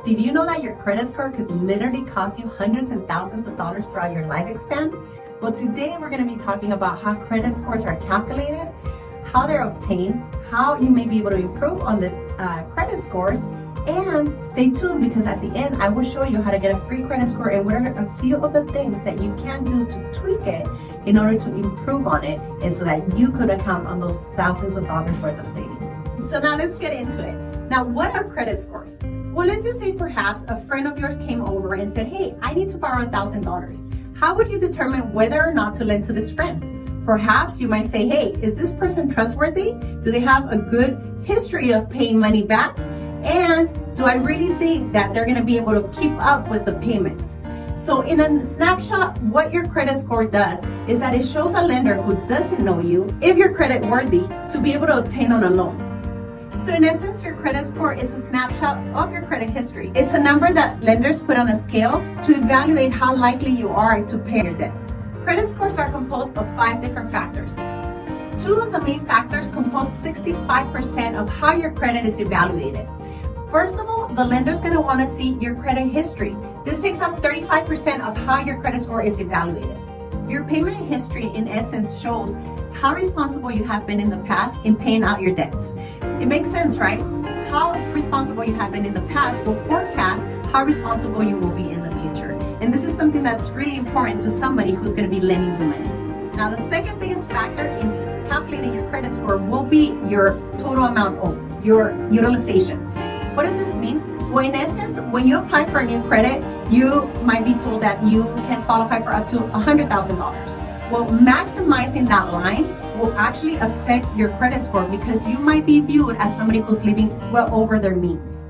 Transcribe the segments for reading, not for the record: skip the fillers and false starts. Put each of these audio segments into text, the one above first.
Did you know that your credit score could literally cost you hundreds and thousands of dollars throughout your lifespan? Well, today we're going to be talking about how credit scores are calculated, how they're obtained, how you may be able to improve on this credit scores, and stay tuned because at the end I will show you how to get a free credit score and what are a few of the things that you can do to tweak it in order to improve on it and so that you could account on those thousands of dollars worth of savings. So now let's get into it. Now, what are credit scores? Well, let's just say perhaps a friend of yours came over and said, hey, I need to borrow $1,000. How would you determine whether or not to lend to this friend? Perhaps you might say, hey, is this person trustworthy? Do they have a good history of paying money back? And do I really think that they're going to be able to keep up with the payments? So in a snapshot, what your credit score does is that it shows a lender who doesn't know you, if you're credit worthy, to be able to obtain on a loan. So in essence, your credit score is a snapshot of your credit history. It's a number that lenders put on a scale to evaluate how likely you are to pay your debts. Credit scores are composed of 5 different factors. 2 of the main factors compose 65% of how your credit is evaluated. First of all, the lender's going to want to see your credit history. This takes up 35% of how your credit score is evaluated. Your payment history, in essence, shows how responsible you have been in the past in paying out your debts. It makes sense, right? How responsible you have been in the past will forecast how responsible you will be in the future. And this is something that's really important to somebody who's going to be lending you money. Now, the second biggest factor in calculating your credit score will be your total amount owed, your utilization. What does this mean? Well, in essence, when you apply for a new credit, you might be told that you can qualify for up to $100,000. Well, maximizing that line will actually affect your credit score because you might be viewed as somebody who's living well over their means.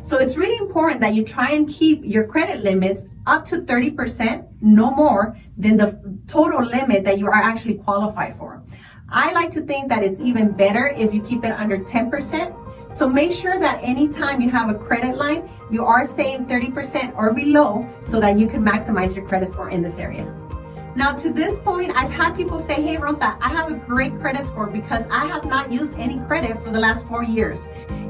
So it's really important that you try and keep your credit limits up to 30%, no more than the total limit that you are actually qualified for. I like to think that it's even better if you keep it under 10%. So make sure that anytime you have a credit line, you are staying 30% or below so that you can maximize your credit score in this area. Now, to this point, I've had people say, hey, Rosa, I have a great credit score because I have not used any credit for the last 4 years.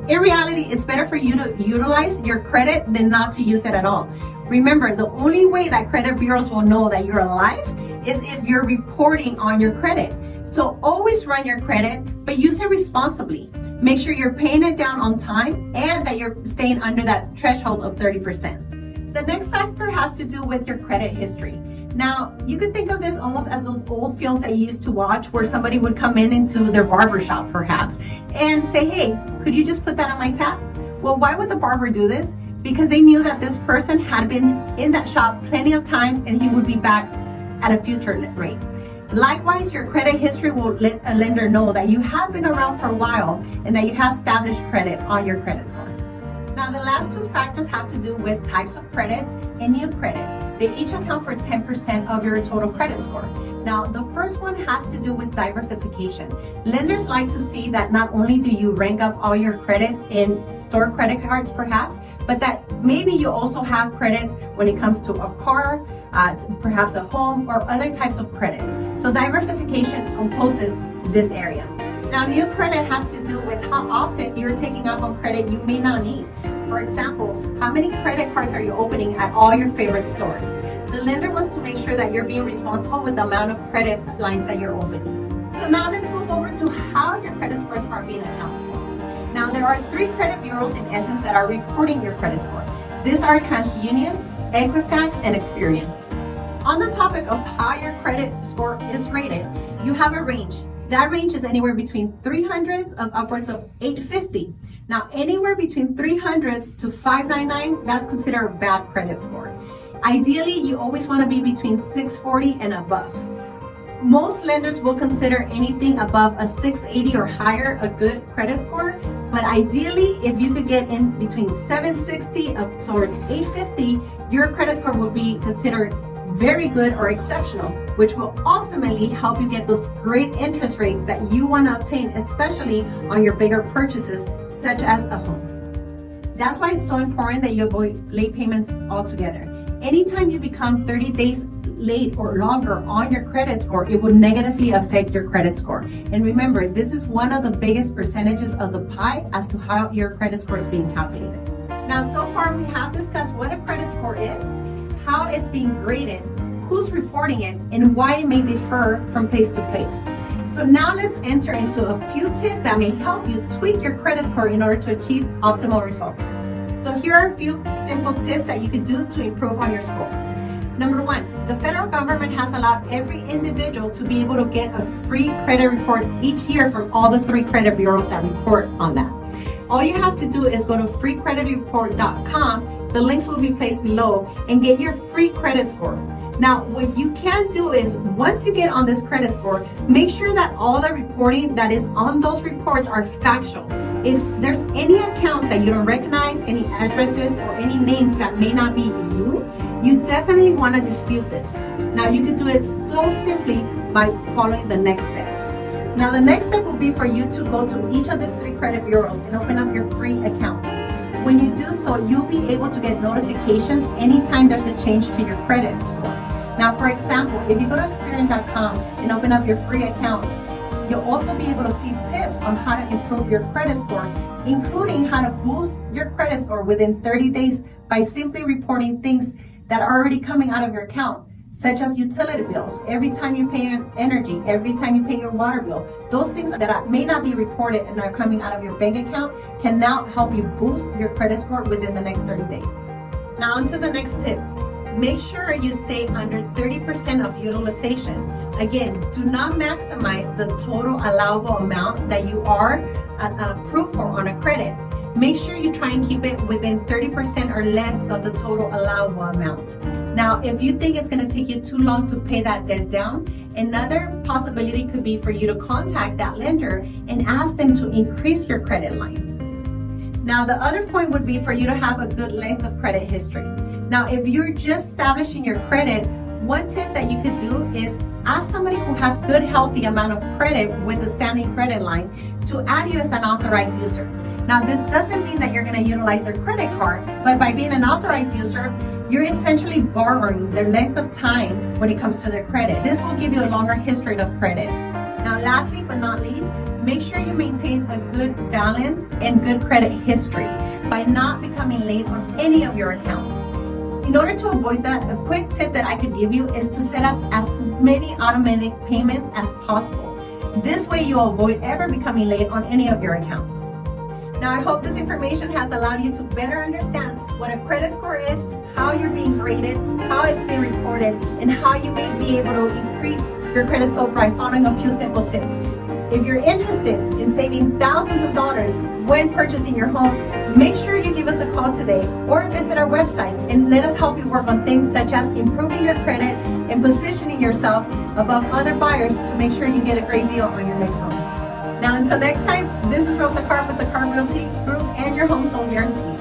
In reality, it's better for you to utilize your credit than not to use it at all. Remember, the only way that credit bureaus will know that you're alive is if you're reporting on your credit. So always run your credit, but use it responsibly. Make sure you're paying it down on time and that you're staying under that threshold of 30%. The next factor has to do with your credit history. Now, you could think of this almost as those old films that you used to watch where somebody would come into their barber shop perhaps and say, hey, could you just put that on my tab? Well, why would the barber do this? Because they knew that this person had been in that shop plenty of times and he would be back at a future rate. Likewise, your credit history will let a lender know that you have been around for a while and that you have established credit on your credit score. Now, the last 2 factors have to do with types of credits and new credit. They each account for 10% of your total credit score. Now, the first one has to do with diversification. Lenders like to see that not only do you rank up all your credits in store credit cards perhaps, but that maybe you also have credits when it comes to a car, perhaps a home, or other types of credits. So diversification composes this area. Now, new credit has to do with how often you're taking up on credit you may not need. For example, how many credit cards are you opening at all your favorite stores? The lender wants to make sure that you're being responsible with the amount of credit lines that you're opening. So now let's move over to how your credit scores are being accounted for. Now, there are 3 credit bureaus in essence that are reporting your credit score. These are TransUnion, Equifax, and Experian. On the topic of how your credit score is rated, you have a range. That range is anywhere between 300s of upwards of 850. Now, anywhere between 300s to 599, that's considered a bad credit score. Ideally, you always want to be between 640 and above. Most lenders will consider anything above a 680 or higher a good credit score, but ideally, if you could get in between 760 up towards 850, your credit score will be considered very good or exceptional, which will ultimately help you get those great interest rates that you want to obtain, especially on your bigger purchases, such as a home. That's why it's so important that you avoid late payments altogether. Anytime you become 30 days late or longer on your credit score, it will negatively affect your credit score. And remember, this is one of the biggest percentages of the pie as to how your credit score is being calculated. Now, so far we have it's being graded, who's reporting it, and why it may differ from place to place. So now let's enter into a few tips that may help you tweak your credit score in order to achieve optimal results. So here are a few simple tips that you could do to improve on your score. Number one, the federal government has allowed every individual to be able to get a free credit report each year from all the 3 credit bureaus that report on that. All you have to do is go to freecreditreport.com. The links will be placed below and get your free credit score. Now, what you can do is once you get on this credit score, make sure that all the reporting that is on those reports are factual. If there's any accounts that you don't recognize, any addresses or any names that may not be you, you definitely want to dispute this. Now, you can do it so simply by following the next step. Now, the next step will be for you to go to each of these 3 credit bureaus and open up your free account. When you do so, you'll be able to get notifications anytime there's a change to your credit score. Now, for example, if you go to Experian.com and open up your free account, you'll also be able to see tips on how to improve your credit score, including how to boost your credit score within 30 days by simply reporting things that are already coming out of your account, such as utility bills. Every time you pay your energy, every time you pay your water bill, those things that may not be reported and are coming out of your bank account can now help you boost your credit score within the next 30 days. Now on to the next tip. Make sure you stay under 30% of utilization. Again, do not maximize the total allowable amount that you are approved for on a credit. Make sure you try and keep it within 30% or less of the total allowable amount. Now, if you think it's going to take you too long to pay that debt down, another possibility could be for you to contact that lender and ask them to increase your credit line. Now, the other point would be for you to have a good length of credit history. Now, if you're just establishing your credit, one tip that you could do is ask somebody who has good, healthy amount of credit with a standing credit line to add you as an authorized user. Now, this doesn't mean that you're going to utilize their credit card, but by being an authorized user, you're essentially borrowing their length of time when it comes to their credit. This will give you a longer history of credit. Now, lastly but not least, make sure you maintain a good balance and good credit history by not becoming late on any of your accounts. In order to avoid that, a quick tip that I could give you is to set up as many automatic payments as possible. This way you'll avoid ever becoming late on any of your accounts. Now, I hope this information has allowed you to better understand what a credit score is, how you're being graded, how it's being reported, and how you may be able to increase your credit score by following a few simple tips. If you're interested in saving thousands of dollars when purchasing your home, make sure you give us a call today or visit our website and let us help you work on things such as improving your credit and positioning yourself above other buyers to make sure you get a great deal on your next home. Now, until next time, this is Rosa Carp with the Carp Realty Group and your home sold guarantee.